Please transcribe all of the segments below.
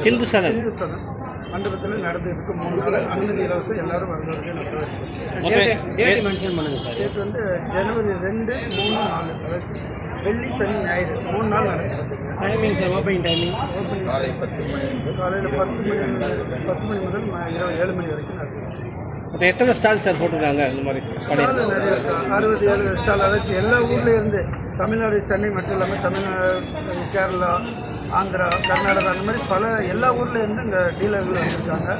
சிந்து சதன் மண்டபத்தில் நடந்துட்டு 3 நாள் அனுமதி இலவசம் எல்லாரும் வரவங்க மென்ஷன் பண்ணுங்க சார். டேட் வந்து ஜனவரி 2, 3, 4 அதாவது வெள்ளி சனி ஞாயிறு 3 நாள் நடக்குது. டைமிங் சார், ஓப்பனிங் டைமிங் காலையில் 10 மணி முதல் இரவு 7 மணி வரைக்கும் நடக்குது. இப்போ எத்தனை ஸ்டால் சார் போட்டிருக்காங்க? இந்த மாதிரி ஸ்டால் நிறைய இருக்குது, 60-70 ஸ்டால். அதாச்சும் எல்லா ஊர்லேருந்து தமிழ்நாடு, சென்னை மட்டும் இல்லாமல் தமிழ்நாடு, கேரளா, ஆந்திரா, கர்நாடகா அந்த மாதிரி பல எல்லா ஊர்லேருந்து இந்த டீலர்கள் வந்திருக்காங்க.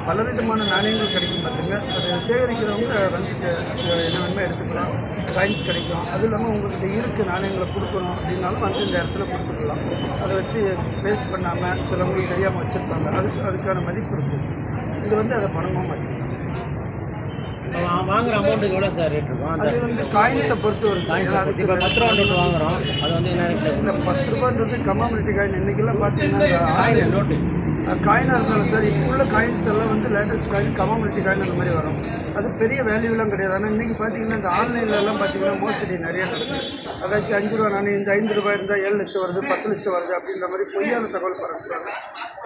பலவிதமான நாணயங்கள் கிடைக்கும் பார்த்துங்க. அதை சேகரிக்கிறவங்க வந்துட்டு என்ன வேணுமோ எடுத்துக்கலாம். காயின்ஸ் கிடைக்கும். அதுவும் இல்லாமல் உங்களுக்கு இருக்க நாணயங்களை கொடுக்கணும் அப்படின்னாலும் வந்து இந்த இடத்துல கொடுத்துக்கலாம். அதை வச்சு வேஸ்ட் பண்ணாமல் சிலவங்களுக்கு தெரியாமல் வச்சுருப்பாங்க. அதுக்கான மதிப்பு இருக்குது. இது வந்து அதை பணமாக மாட்டேங்குது. வாங்குற அமௌண்ட்டுக்கு எவ்வளோ சார் ரேட் இருக்கும்? அது வந்து காயின்ஸை பொறுத்து வரும் சார். அதுக்கு இப்போ 10 ரூபா நோட்டு வாங்குகிறோம், அது வந்து என்ன ரேட்? இல்லை, 10 ரூபான்றது கமாமிலிட்டி காயின். இன்றைக்கெல்லாம் பார்த்தீங்கன்னா ஆயிரம் நோட்டு காயினாக இருந்தாலும் சார், இப்போ உள்ள காயின்ஸ் எல்லாம் வந்து லேட்டஸ்ட் காயின், கமாமிலிட்டி காயின் அந்த மாதிரி வரும். அது பெரிய வேல்யூலாம் கிடையாது. ஆனால் இன்றைக்கி பார்த்தீங்கன்னா இந்த ஆன்லைன்லலாம் பார்த்தீங்கன்னா மோசடி நிறைய நடக்குது. அதாச்சும் 5 ரூபா நாணயம் இந்த 5 ரூபாய் இருந்தால் 7 லட்சம் வருது, 10 லட்சம் வருது அப்படின்ற மாதிரி பொய்யான தகவல் பரப்புறாங்க.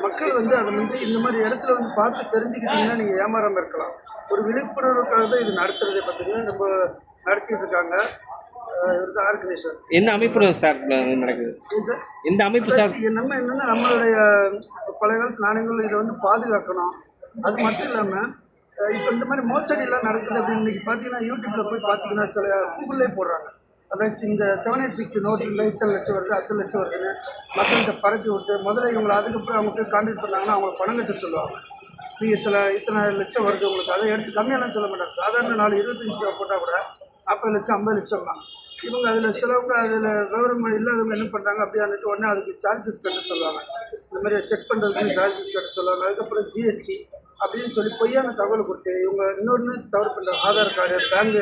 மக்கள் வந்து அதை வந்து இந்த மாதிரி இடத்துல வந்து பார்த்து தெரிஞ்சுக்கிட்டிங்கன்னா நீங்கள் ஏமாறாமல் இருக்கலாம். ஒரு விழிப்புணர்வுக்காக தான் இது நடத்துறதே பார்த்தீங்கன்னா நம்ம நடத்திட்டு இருக்காங்க. ஆர்கனைசேஷன் என்ன அமைப்பு சார் நடக்குது? சார் இந்த அமைப்பு சார் நம்ம என்னென்னா நம்மளுடைய பழைய காலத்து நாணயங்கள் இதை வந்து பாதுகாக்கணும். அது மட்டும் இல்லாமல் இப்போ இந்த மாதிரி மோசடியெல்லாம் நடக்குது அப்படின்னு இன்றைக்கி பார்த்தீங்கன்னா யூடியூப்பில் போய் பார்த்தீங்கன்னா சில கூகுள்லேயே போடுறாங்க. அதாச்சும் இந்த 786 நோட்டில் இத்தனை லட்சம் வருது, 10 லட்சம் வருதுன்னு மக்கள்கிட்ட பரப்பி விட்டு முதல்ல இவங்களை அதுக்கப்புறம் அவங்க போய் கான்டாக்ட் பண்ணாங்கன்னா அவங்களுக்கு பணம் கட்ட சொல்லுவாங்க. நீங்கள் இத்தனை லட்சம் வருது உங்களுக்கு, அதை எடுத்து கம்மியாலாம் சொல்ல மாட்டாங்க. சாதாரண 25 லட்சம் போட்டால் கூட 40 லட்சம் 50 லட்சம் தான். இவங்க அதில் சிலவங்க அதில் விவரம் இல்லாதவங்க என்ன பண்ணுறாங்க அப்படின்ட்டு உடனே அதுக்கு சார்ஜஸ் கட்ட சொல்லுவாங்க. இந்த மாதிரி செக் பண்ணுறதுக்கு சார்ஜஸ் கட்ட சொல்லுவாங்க. அதுக்கப்புறம் ஜிஎஸ்டி அப்படின்னு சொல்லி பொய்யான தகவல் கொடுத்து இவங்க இன்னொன்று தவறு பண்ணுறாங்க. ஆதார் கார்டு, பேங்க்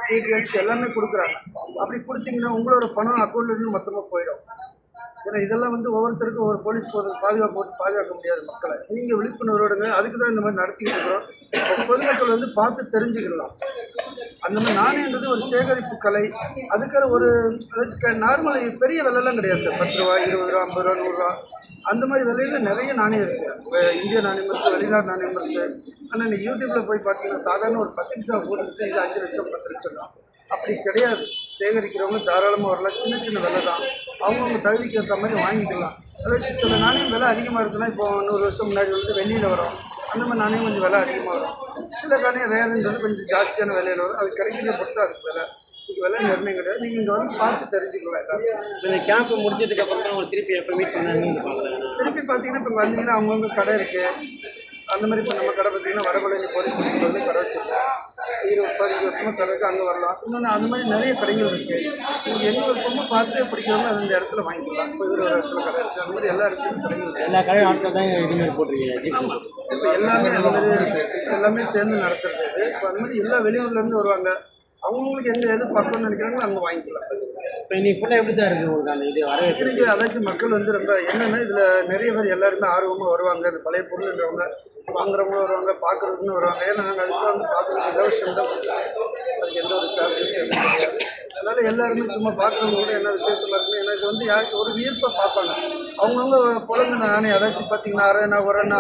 டீட்டெயில்ஸ் எல்லாமே கொடுக்குறாங்க. அப்படி கொடுத்தீங்கன்னா உங்களோட பணம் அக்கௌண்ட்லேருந்து மொத்தமாக போயிடும். ஏன்னா இதெல்லாம் வந்து ஒவ்வொருத்தருக்கும் ஒரு போலீஸ் பாதுகாப்பு போட்டு பாதுகாக்க முடியாது மக்களை. நீங்கள் விழிப்புணர்வோடுங்க. அதுக்கு தான் இந்த மாதிரி நடத்திக்கிட்டு இருக்கிறோம். பொதுமக்கள் வந்து பார்த்து தெரிஞ்சுக்கலாம். அந்த மாதிரி நாணயன்றது ஒரு சேகரிப்பு கலை. அதுக்கான ஒரு அதாச்சும் நார்மல் பெரிய விலைலாம் கிடையாது சார். 10 ரூபா, 20 ரூபா, 50 ரூபா, 100 ரூபா அந்த மாதிரி விலையில் நிறைய நாணயம் இருக்குது. இந்திய நாணயம் இருக்குது, வெளிநாட்டு நாணயம் இருக்குது. ஆனால் நீங்கள் யூடியூப்பில் போய் பார்த்தீங்கன்னா சாதாரண ஒரு 10 பைசா போட்டுக்கிட்டு இது 5 லட்சம் 10 லட்சம் தான். அப்படி கிடையாது. சேகரிக்கிறவங்க தாராளமாக வரலாம். சின்ன சின்ன விலை தான். அவங்கவுங்க தகுதிக்கு ஏற்ற மாதிரி வாங்கிக்கலாம். அதாச்சும் சில நாணயம் விலை அதிகமாக இருக்குன்னா இப்போ 100 வருஷம் முன்னாடி வந்து வெளியில் வரும். அந்த மாதிரி நாணயம் கொஞ்சம் விலை அதிகமாக வரும். சில நாணயம் ரேருன்றது கொஞ்சம் ஜாஸ்தியான விலையில் வரும். அது கிடைக்கிறத பொறுத்து அதுக்கு விலை. இதுக்கு விலை நிர்ணயம் கிடையாது. நீங்கள் இங்கே வந்து பார்த்து தெரிஞ்சுக்கலாம் எல்லாமே. இந்த கேம்ப் முடிஞ்சதுக்கு அப்புறம் தான் ஒரு திருப்பி எப்போ மீட் பண்ணாங்கன்னு பார்க்கலாம். திருப்பி பார்த்தீங்கன்னா இப்போ வந்தீங்கன்னா அவங்கவுங்க கடை இருக்குது. அந்த மாதிரி இப்போ நம்ம கடை பார்த்தீங்கன்னா வடபழனி போலீஸ் ஸ்டேஷன் வந்து கடை வச்சுருக்கோம். 15 வருஷமாக கடை இருக்குது, அங்கே வரலாம். இன்னொன்று அந்த மாதிரி நிறைய கடைகள் இருக்குது. நீங்கள் எங்கே விருப்பமோ பார்த்து பிடிக்கிறவங்க அந்த இடத்துல வாங்கிக்கலாம். இப்போ இதில் ஒரு இடத்துல கடை இருக்குது. அந்த மாதிரி எல்லா இடத்துலையும் கடைகள் இருக்குது. எல்லா கடையும் ஆட்கள் தான் இதுமாரி போட்டிருக்கீங்க. இப்போ எல்லாமே அந்த மாதிரி எல்லாமே சேர்ந்து நடத்துறது இது. இப்போ அந்த மாதிரி எல்லா வெளியூர்லேருந்து வருவாங்க. அவங்களுக்கு எங்கே எது பார்க்கணும்னு நினைக்கிறாங்களோ அங்கே வாங்கிக்கலாம். இப்போ இன்னைக்கு ஃபுல்லாக எப்படி சார் இருக்குது உங்களுக்கு அந்த இது வரவேற்பு? இன்னைக்கு அதாச்சும் மக்கள் வந்து ரொம்ப என்னென்னா இதில் நிறைய பேர் எல்லாருமே ஆர்வமாக வருவாங்க. அந்த பழைய பொருள்ன்றவங்க வாங்குறவங்களும் வருவாங்க, பார்க்குறதுன்னு வருவாங்க. ஏன்னா நாங்கள் அதுக்கு வந்து பார்க்குறது இலவசம் தான் கொடுக்குறோம். அதுக்கு எந்த ஒரு சார்ஜஸ் எதுவும் கிடையாது. அதனால் எல்லாருமே சும்மா பார்க்குறவங்க கூட என்ன வித்தியாசமாக இருக்குன்னு எனக்கு வந்து யாருக்கு ஒரு வியர்ப்பாக பார்ப்பாங்க. அவங்கவுங்க புலங்க நாணயம் அதாச்சும் பார்த்தீங்கன்னா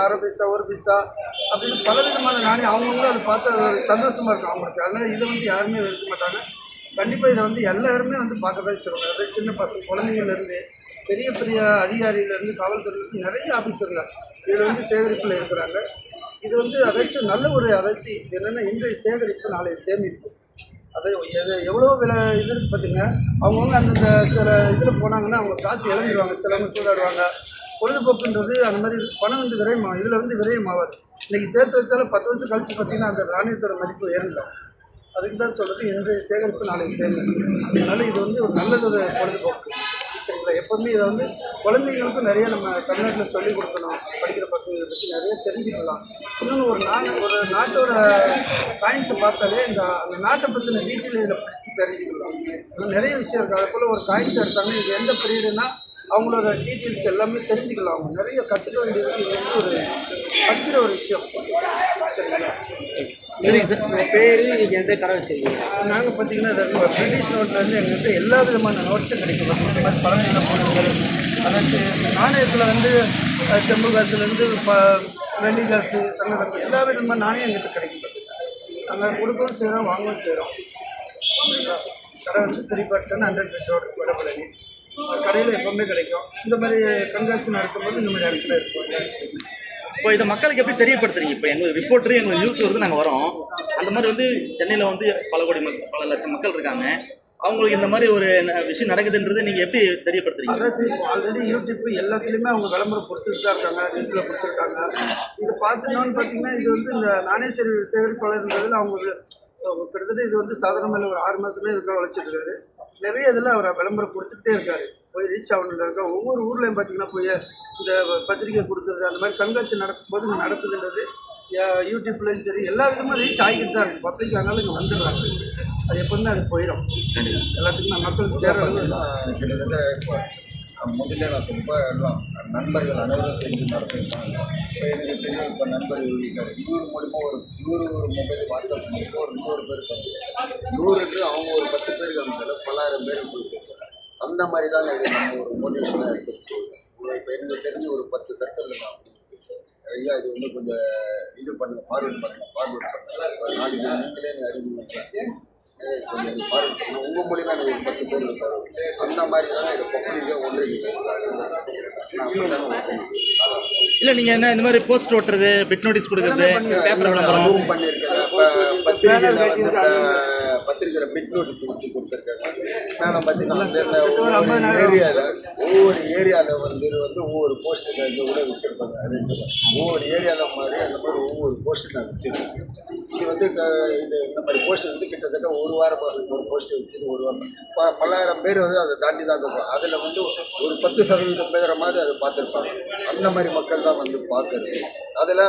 அரை பைசா 1 பைசா அப்படின்னு பலவிதமான நாணயம் அவங்கவுங்களும் அதை பார்த்து அது ஒரு சந்தோஷமாக இருக்கும் அவங்களுக்கு. அதனால் இதை வந்து யாருமே இருக்க மாட்டாங்க. கண்டிப்பாக இதை வந்து எல்லாருமே வந்து பார்க்க தான் சொல்லுவாங்க. அதாவது சின்ன பசங்க குழந்தைங்கள்லேருந்து பெரிய பெரிய அதிகாரியிலேருந்து காவல்துறையிலேருந்து நிறைய ஆஃபீஸர்கள் இதில் வந்து சேகரிப்பில் இருக்கிறாங்க. இது வந்து அதாச்சும் நல்ல ஒரு அதாச்சும் இது என்னென்னா இன்றைய சேகரிப்பு நாளைய சேமிப்பு. அது எவ்வளோ விலை இது இருக்குது பார்த்திங்க. அவங்கவுங்க அந்தந்த சில இதில் போனாங்கன்னா அவங்க காசு இழந்துருவாங்க. சிலவங்க சூதாடுவாங்க. பொழுதுபோக்குன்றது அந்த மாதிரி பணம் வந்து விரயமாகும். இதில் வந்து விரயமாகாது. இன்றைக்கி சேர்த்து வச்சாலும் 10 வருஷம் கழித்து பார்த்திங்கன்னா அந்த நாணயத்தோட மதிப்பு உயர்ந்துடும். அதுக்கு தான் சொல்கிறது இன்றைய சேகரிப்பு நாளைய சேமிப்பு. அதனால் இது வந்து ஒரு நல்லதொரு பொழுதுபோக்கு. சரிங்களா? எப்போவுமே இதை வந்து குழந்தைங்களுக்கும் நிறைய நம்ம தமிழ்நாட்டில் சொல்லிக் கொடுக்கணும். படிக்கிற பசங்க இதை பற்றி நிறைய தெரிஞ்சுக்கலாம். இன்னொன்று ஒரு நாட்டோட காயின்ஸை பார்த்தாலே அந்த நாட்டை பற்றின டீட்டெயில் இதில் படித்து தெரிஞ்சுக்கலாம். இன்னும் நிறைய விஷயம் இருக்குது. அது போல் ஒரு காயின்ஸ் எடுத்தாங்கன்னா இது எந்த பீரியடுனா அவங்களோட டீட்டெயில்ஸ் எல்லாமே தெரிஞ்சுக்கலாம். அவங்க நிறைய கற்றுக்க வேண்டியது இது வந்து ஒரு படிக்கிற ஒரு விஷயம். சரிங்களா? சரிங்க சார், உங்கள் பேர் நீங்கள் எந்த கடை வச்சுருக்கீங்க? நாங்கள் பார்த்தீங்கன்னா இது பிரிட்டிஷ் நோட்லேருந்து எங்கள்கிட்ட எல்லா விதமான நோட்ஸும் கிடைக்கும். இந்த மாதிரி பழமையான பொருட்கள் அதாச்சும் நாணயத்தில் வந்து செம்பு காசுலேருந்து வெள்ளி காசு தங்க காசு எல்லா விதமான நாணயம் எங்கள்கிட்ட கிடைக்கும். நாங்கள் கொடுக்கவும் செய்கிறோம், வாங்கவும் செய்கிறோம். கடை வந்து 3/10 ரோடு வடபழனி. கடையில் எப்போவுமே கிடைக்கும். இந்த மாதிரி கண்காட்சி நடக்கும்போது இந்த மாதிரி இடத்துல இருக்கும். இப்போ இதை மக்களுக்கு எப்படி தெரியப்படுத்துறீங்க? இப்போ எங்களுக்கு ரிப்போர்ட்டரு எங்களுக்கு நியூஸ் வருது, நாங்கள் வரோம். அந்த மாதிரி வந்து சென்னையில் வந்து பல கோடி மக்கள், பல லட்சம் மக்கள் இருக்காங்க. அவங்களுக்கு இந்த மாதிரி ஒரு விஷயம் நடக்குதுன்றது நீங்கள் எப்படி தெரியப்படுத்துறீங்க? அதாச்சும் இப்போ ஆல்ரெடி யூடியூப் எல்லாத்துலேயுமே அவங்க விளம்பரம் கொடுத்துட்டு தான் இருக்காங்க. நியூஸில் கொடுத்துருக்காங்க. இது பார்த்துட்டோன்னு பார்த்தீங்கன்னா இது வந்து இந்த நாணய சேகரிப்பாளர்ன்றதில் அவங்களுக்கு கிட்டத்தட்ட இது வந்து சாதாரணமாக ஒரு 6 மாதமே இதுக்காக உழைச்சிட்டு இருக்காரு. நிறைய இதில் அவர் விளம்பரம் கொடுத்துக்கிட்டே இருக்காரு. போய் ரீச் ஆகணுன்றதுக்காக ஒவ்வொரு ஊர்லேயும் பார்த்தீங்கன்னா போய் இந்த பத்திரிக்கை கொடுக்குறது அந்த மாதிரி கண்காட்சி நடக்கும்போது இங்கே நடக்குதுன்றது யூடியூப்லேயும் சரி எல்லா விதமாக ரீச் ஆகிக்கிட்டு தான் இருக்குது. பப்ளிக் ஆனாலும் இங்கே வந்துடுறாங்க. அது எப்போதுமே அது போயிடும். எல்லாத்துக்குமே மக்களுக்கு சேர்றது கிட்டத்தட்ட இப்போ முதல்ல நான் சொல்லிப்போ எல்லாம் நண்பர்கள் அனைவரும் செஞ்சு நடத்திருக்காங்க. இப்போ எனக்கு தெரியும், இப்போ நண்பர் இருக்காரு. இவர் மூலிமா ஒரு மொபைல் வாட்ஸ்அப் மூலிமா ஒரு 100 பேர் பண்ணுறாங்க. 100க்கு அவங்க ஒரு 10 பேருக்கு அனுப்பிச்சாலும் 10,000 பேருக்கு போய் சேர்த்துறாங்க. அந்த மாதிரி தான் இது நம்ம ஒரு மோட்டிவேஷனாக எடுத்துகிட்டு போகிறோம். இப்போ எனக்கு தெரிஞ்சு ஒரு 10 சர்க்கிளில் நான் ஐயா இது வந்து கொஞ்சம் இது பண்ணுங்கள், ஃபார்வர்ட் பண்ணுங்கள். நாளைக்கு நீங்களே அறிமுகம் கொஞ்சம் எனக்கு ஃபார்வர்ட் பண்ணணும். உங்கள் மூலிமா எனக்கு ஒரு 10 பேர் இருக்காரு. அந்த மாதிரி தான் இதை பப்ளிக்காக இல்லை நீங்கள் என்ன இந்த மாதிரி போஸ்ட் ஓட்டுறது, பிட் நோட்டீஸ் கொடுக்குறது, பேப்பர் விளம்பரம் பண்ணியிருக்கேன். இப்போ பத்திரிக்கையில் பிட் நோட்டீஸ் வச்சு கொடுத்துருக்காங்க. மேலே பார்த்தீங்கன்னா ஒவ்வொரு ஏரியாவில் வந்து ஒவ்வொரு போஸ்ட்டு கூட வச்சுருப்பாங்க. ஒவ்வொரு ஏரியாவில் மாதிரி அந்த மாதிரி ஒவ்வொரு போஸ்ட்டு நான் வச்சுருக்கேன். இது வந்து இது இந்த மாதிரி போஸ்ட் வந்து கிட்டத்தட்ட ஒரு வாரம் ஒரு போஸ்ட்டு வச்சுட்டு ஒரு வாரம் 10,000 பேர் வந்து அதை தாண்டி தான் இருக்கும். அதில் வந்து ஒரு 10% பேர் மாதிரி அதை பார்த்துருப்பாங்க. அந்த மாதிரி மக்கள் தான் வந்து பார்க்குறது. அதில்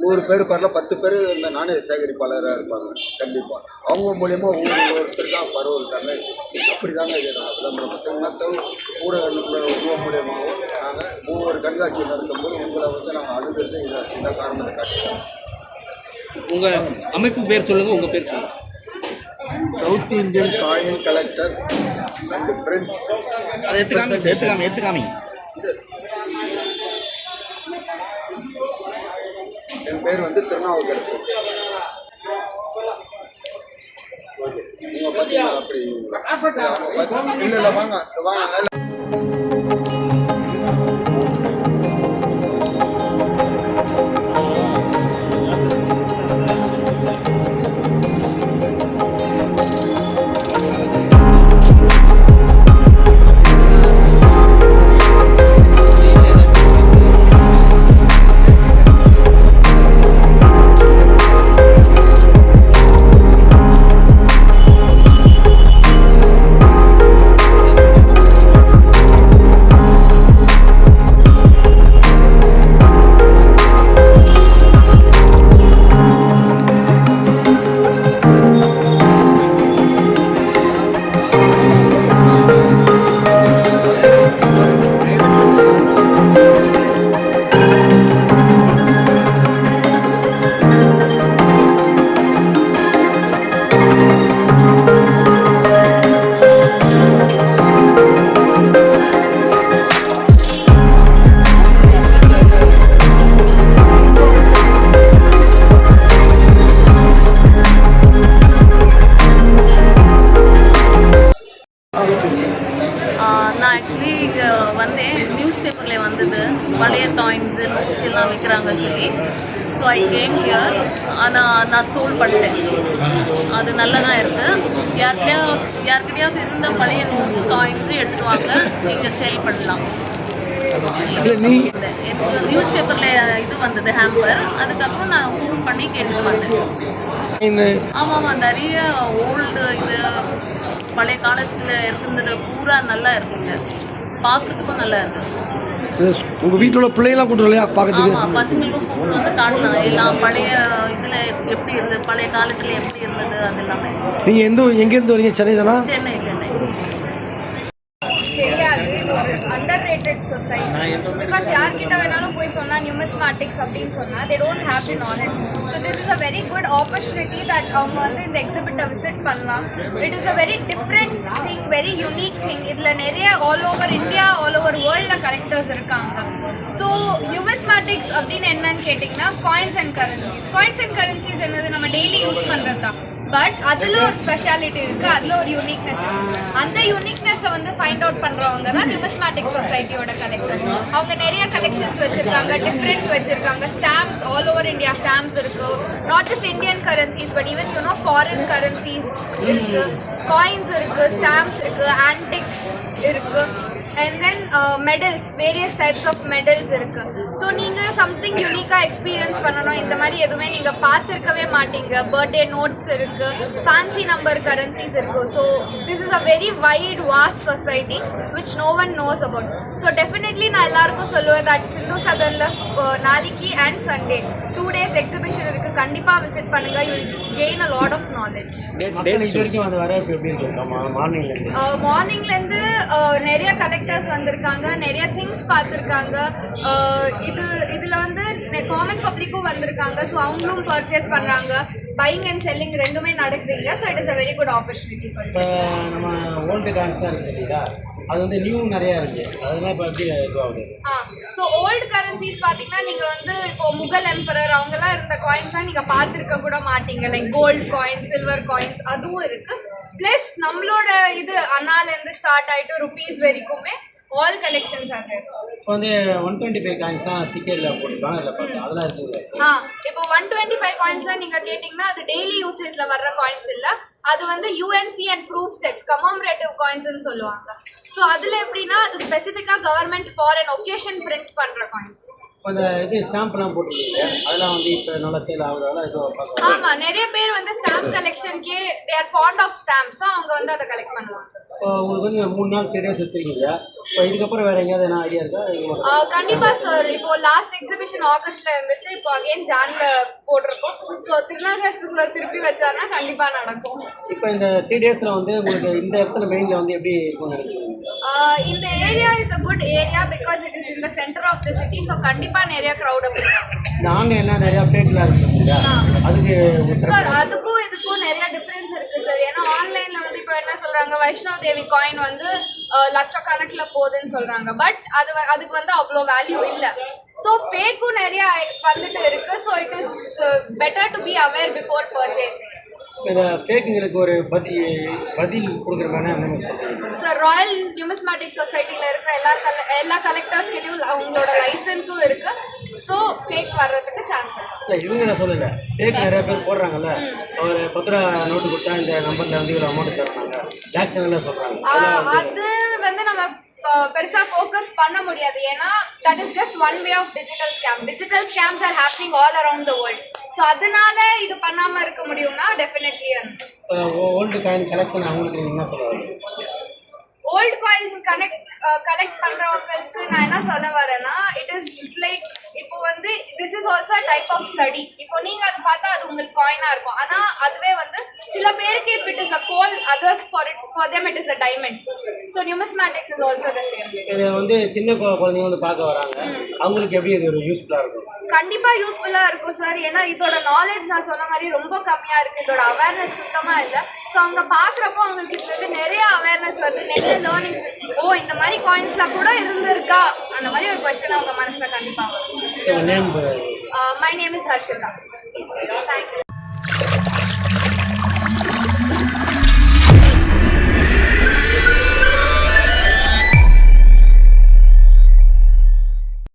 100 பேர் பரல 10 பேர் இந்த நாணய சேகரிப்பாளராக இருப்பாங்க. கண்டிப்பாக அவங்க மூலிமா ஒவ்வொருத்தர் தான் பரவல்ட்டாங்க. அப்படி தாங்க இது விளம்பரம் மற்றவங்க ஊடகங்கள் மூலியமாகவும் நாங்கள் ஒவ்வொரு கண்காட்சி நடத்தும்போது உங்களை வந்து நாங்கள் அணுகிறது இந்த காரணத்தை காட்டுறோம். உங்கள் அமைப்பு பேர் சொல்லுங்கள், உங்கள் பேர் சொல்லுங்கள். South Indian coin collector and friends. அதை எடுத்துக்காமி என் பேர் வந்து திருநாவுக்கரசு. நீங்கள் பார்த்தீங்கன்னா அப்படி இல்லை வாங்க. Actually. So I came here. ஆனால் நான் சோல் பண்ணிட்டேன். அது நல்லா தான் இருக்குது. யார்கிட்டயாவது இருந்த பழைய நோட்ஸ் காயின்ஸும் எடுத்துட்டு வாங்க, நீங்கள் சேல் பண்ணலாம். எனக்கு நியூஸ் பேப்பரில் இது வந்தது ஹேம்பர். அதுக்கப்புறம் நான் ஃபோன் பண்ணி கேட்டுட்டு வந்தேன். ஆமாம், நிறைய ஓல்டு இது பழைய காலத்தில் இருந்தது பூரா நல்லா இருக்குங்க. பார்க்குறதுக்கும் நல்லா இருக்குது. உங்கள் வீட்டில் உள்ள பிள்ளைங்களாம் கொண்டு வரலையா பார்க்கறதுக்கு? ஆமாம், பசங்களுக்கும் கூப்பிட்டு வந்து காட்டலாம். எல்லாம் பழைய இதில் எப்படி இருந்தது, பழைய காலத்தில் எப்படி இருந்தது, அது எல்லாமே. நீங்கள் எங்கேருந்து வரீங்க? சென்னை தானா? சென்னை. தெரியாது. இது ஒரு அண்டர் ரேட்டட் சொசைட்டி. பிகாஸ் யார்கிட்ட வேணாலும் போய் சொன்னால் நியூமிஸ்மேட்டிக்ஸ் அப்படின்னு சொன்னால் they don't have the knowledge. So this is a very good opportunity that அவங்க வந்து இந்த எக்ஸிபிட்டை விசிட் பண்ணலாம். It is a very different thing, very unique thing. இதில் நிறைய all over India, all over வேர்ல்டில் கலெக்டர்ஸ் இருக்காங்க. ஸோ நியூமிஸ்மேட்டிக்ஸ் அப்படின்னு என்னன்னு கேட்டிங்கன்னா காயின்ஸ் அண்ட் கரன்சிஸ் என்னது நம்ம டெய்லி யூஸ் பண்ணுறது தான். பட் அதில் ஒரு ஸ்பெஷாலிட்டி இருக்குது, அதில் ஒரு யூனிக்னஸ் இருக்குது. அந்த யூனிக்னஸை வந்து ஃபைண்ட் அவுட் பண்ணுறவங்க தான் நியூமிஸ்மேட்டிக் சொசைட்டியோட கலெக்டர்ஸ். அவங்க நிறைய கலெக்ஷன்ஸ் வச்சுருக்காங்க, டிஃப்ரெண்ட் வச்சுருக்காங்க. Stamps all over India stamps இருக்குது. Not just Indian currencies but even you know foreign currencies இருக்குது, காயின்ஸ் இருக்குது, ஸ்டாம்ப்ஸ் இருக்குது, ஆன்டிக்ஸ் இருக்குது. And then medals, various types of medals இருக்குது. ஸோ நீங்கள் சம்திங் யூனிக்காக எக்ஸ்பீரியன்ஸ் பண்ணணும், இந்த மாதிரி எதுவுமே நீங்கள் பார்த்துருக்கவே மாட்டீங்க. பர்த்டே நோட்ஸ் இருக்குது, ஃபேன்சி நம்பர் கரன்சிஸ் இருக்குது. So this is a very wide vast society which no one knows about. So definitely நான் எல்லாருக்கும் சொல்லுவேன் தட் சிந்து சதனில் நாளைக்கு அண்ட் சண்டே 2 days எக்ஸிபிஷன் இருக்குது. கண்டிப்பாக விசிட் பண்ணுங்கள். You will gain a lot of knowledge. மார்னிங்லேருந்து நிறைய கலெக்டர்ஸ் வந்திருக்காங்க, நிறைய திங்ஸ் பார்த்துருக்காங்க. இதில் வந்து காமன் பப்ளிக்கும் வந்திருக்காங்க. ஸோ அவங்களும் பர்ச்சேஸ் பண்ணுறாங்க. பையிங் அண்ட் செல்லிங் ரெண்டுமே நடக்குதுங்க. So it is a very good opportunity. இப்போ நம்ம ஓல்டு காயின்ஸாக இருக்குது இல்லையா, அது வந்து நியூ நிறையா இருக்குது. அதெல்லாம் இப்போ எப்படி இதுவாகுது? ஸோ ஓல்டு கரன்சிஸ் பார்த்தீங்கன்னா நீங்கள் வந்து இப்போ முகல் எம்பரர் அவங்கெல்லாம் இருந்த காயின்ஸ்லாம் நீங்கள் பார்த்துருக்க கூட மாட்டீங்க. Like gold coins, silver coins அதுவும் இருக்குது. ப்ளஸ் நம்மளோட இது அண்ணாலேருந்து ஸ்டார்ட் ஆகிட்டு ருபீஸ் வரைக்குமே ஆல் கலெக்ஷன்ஸ் ஆர் தேர். இப்போ வந்து 125 காயின்ஸ்லாம் ஸ்டிக்கரில் போட்டுருக்காங்க, அதில் பார்த்து அதெல்லாம் இருக்குது. இப்போ 125 காயின்ஸ்லாம் நீங்கள் கேட்டிங்கன்னா அது டெய்லி யூசேஜில் வர்ற காயின்ஸ் இல்லை. அது வந்து யூஎன்சி அண்ட் ப்ரூஃப் செட்ஸ், கமாமரேட்டிவ் காயின்ஸ்னு சொல்லுவாங்க. ஸோ அதில் எப்படின்னா அது ஸ்பெசிஃபிக்காக government for an occasion print பண்ணுற காயின்ஸ். அந்த இது ஸ்டாம்ப்லாம் போட்டுருக்கீங்க, அதெல்லாம் வந்து இப்போ நல்லா சேல் ஆகுறதால இது பார்க்கலாம். ஆமாம், நிறைய பேர் வந்து ஸ்டாம்ப் கலெக்ஷனுக்கே they are fond of stamps. அவங்க வந்து அதை கலெக்ட் பண்ணுவாங்க. இப்போ உங்களுக்கு வந்து 3 நாள் 3 days வச்சுருக்கீங்க. இப்போ இதுக்கப்புறம் வேறு எங்கேயாவது என்ன ஐடியா இருக்கா? கண்டிப்பாக சார். இப்போ லாஸ்ட் எக்ஸிபிஷன் ஆகஸ்ட்ல இருந்துச்சு, இப்போ அகைன் ஜானில் போட்டிருக்கோம். ஸோ திருநாகர் சார் திருப்பி வச்சாருன்னா கண்டிப்பாக நடக்கும். இப்போ இந்த 3 daysல வந்து உங்களுக்கு இந்த இடத்துல மெயினில் வந்து எப்படி இருக்கும்னு நினைக்கிறீங்க? இந்த area is a good area because it is in the centre of the city. So கண்டிப்பாக நிறைய க்ரௌட் இருக்காங்க. நாங்கள் என்ன நிறையா ஃபேக்லாம் இருக்குங்களா, அதுக்கு சார் அதுக்கும் இதுக்கும் நிறைய டிஃப்ரென்ஸ் இருக்குது சார். ஏன்னா ஆன்லைனில் வந்து இப்போ என்ன சொல்கிறாங்க, வைஷ்ணவ் தேவி காயின் வந்து லட்சக்கணக்கில் போகுதுன்னு சொல்கிறாங்க. பட் அதுக்கு வந்து அவ்வளோ வேல்யூ இல்லை. ஸோ ஃபேக்கும் நிறைய வந்துட்டு இருக்குது. So it is better to be aware before purchasing. இந்த ஃபேக்குங்களுக்கு ஒரு பதில் கொடுக்குற மாதிரி அந்த மாதிரி சொல்கிறீங்க சார். ராயல் நியூமிஸ்மேட்டிக் சொசைட்டியில் இருக்கிற எல்லா கலெக்டர்ஸ்கிட்டையும் அவங்களோட லைசன்ஸும் இருக்குது. ஸோ ஃபேக் வர்றதுக்கு சான்ஸ் இருக்குது. இல்லை இவங்க நான் சொல்லலை, ஃபேக் நிறைய பேர் போடுறாங்கல்ல, ஒரு 10 ரூபா நோட்டு கொடுத்தா இந்த நம்பரில் வந்து இவ்வளோ அமௌண்ட் தருவாங்க, லேக்ஸ்லாம் சொல்கிறாங்க. அது வந்து நம்ம பெருசாக ஃபோக்கஸ் பண்ண முடியாது. ஏன்னா that is just one way of digital scams are happening all around the world. So அதனால இது பண்ணாமல் இருக்க முடியும்னா டெஃபினெட்லி. ஓல்டு காயின் கலெக்ஷன் அவங்களுக்கு நீங்கள் என்ன சொல்லுவாங்க? ஓல்டு காயின்ஸ் கலெக்ட் பண்ணுறவங்களுக்கு நான் என்ன சொல்ல வரேன்னா, இட் இஸ் லைக் இப்போ வந்து this is also type of study. இப்போ நீங்கள் அது பார்த்தா அது உங்களுக்கு காயினாக இருக்கும். ஆனால் அதுவே வந்து சில பேருக்கு if it is a goal, others for them it is a diamond. So numismatics is also the same. இதை வந்து சின்ன குழந்தைங்க வந்து பார்க்க வராங்க, அவங்களுக்கு எப்படி இது ஒரு யூஸ்ஃபுல்லாக இருக்கும்? கண்டிப்பாக யூஸ்ஃபுல்லாக இருக்கும் சார். ஏன்னா இதோட நாலேஜ் நான் சொன்ன மாதிரி ரொம்ப கம்மியாக இருக்குது. இதோட அவேர்னஸ் சுத்தமாக இல்லை. ஸோ அவங்க பார்க்குறப்போ அவங்களுக்கு இதுல இருந்து நிறைய அவேர்னஸ் வருது, நிறைய லேர்னிங்ஸ் இருக்கு. ஓ இந்த மாதிரி காயின்ஸ்லாம் கூட இருந்திருக்கா, அந்த மாதிரி ஒரு கொஸ்டின் அவங்க மனசில் கண்டிப்பாக வரும். Name? My name is Harshita. Thank you.